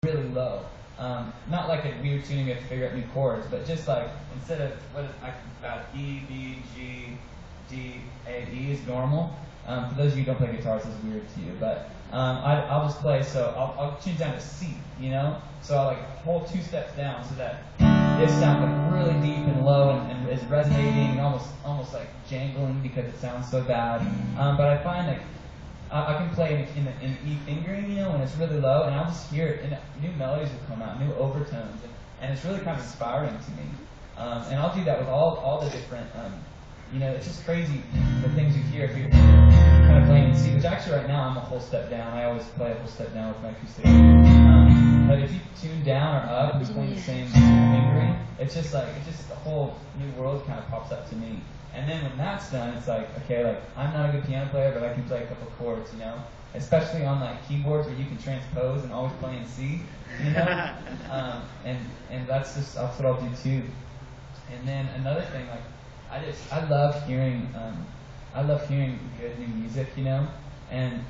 really low. Not like a weird tuning you have to figure out new chords, but just like instead of E, B, G, D, A, E is normal. For those of you who don't play guitars, this is weird to you, but I'll just play. So I'll tune down to C, you know. So I'll like hold 2 steps down so that this sounds like really deep and low and is resonating and almost like jangling because it sounds so bad. But I find like I can play in E fingering, you know, when it's really low, and I'll just hear it, and new melodies will come out, new overtones, and it's really kind of inspiring to me. And I'll do that with all the different, you know, it's just crazy the things you hear if you're kind of playing in C, which actually right now I'm a whole step down. I always play a whole step down with my acoustic. But if you tune down or up, who's playing the same fingering, it's just the whole new world kind of pops up to me. And then when that's done, it's like, okay, like I'm not a good piano player, but I can play a couple chords, you know. Especially on like keyboards where you can transpose and always play in C, you know. And that's what I'll do too. And then another thing, like I love hearing good new music, you know. And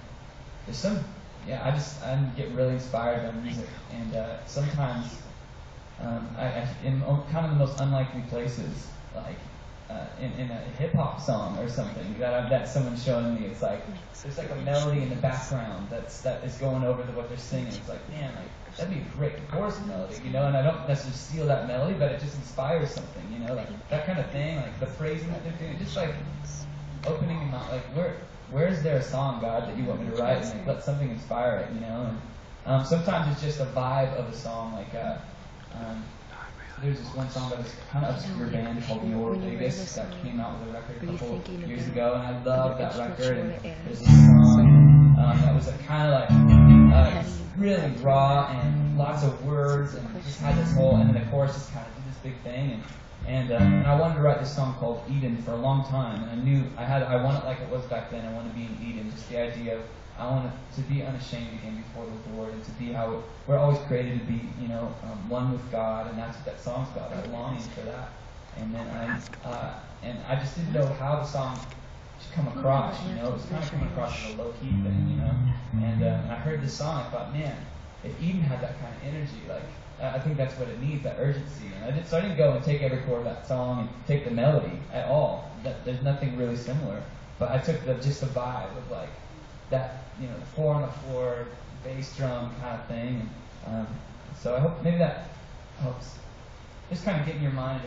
there's some, I get really inspired by music, and sometimes in kind of the most unlikely places, like. In a hip-hop song or something that someone's showing me, it's like there's like a melody in the background that is going over what they're singing. It's like, man, like that'd be a great chorus melody, you know. And I don't necessarily steal that melody, but it just inspires something, you know, like that kind of thing, like the phrasing that they're doing, just like opening your mouth, like where's there a song, God, that you want me to write, and like let something inspire it, you know. And sometimes it's just a vibe of a song, like. There's this one song by this kind of obscure band called Your Vegas that came out with a record a couple years ago, and I love that record. And there's this song that was kind of like really raw and lots of words, and just had this whole, and then the chorus just kind of did this big thing. And I wanted to write this song called Eden for a long time, and I knew I want it like it was back then. I want to be in Eden, just the idea of I want to be unashamed again before the Lord, and to be how we're always created to be, you know, one with God, and that's what that song's about. I'm longing for that. And then I just didn't know how the song should come across, you know. It was kind of coming across as a low-key thing, you know. And I heard this song, I thought, man, if Eden had that kind of energy, like, I think that's what it needs, that urgency. And so I didn't go and take every chord of that song and take the melody at all. There's nothing really similar. But I took just the vibe of like that, you know, 4 on the floor, bass drum kind of thing. And so I hope maybe that helps. Just kind of get in your mind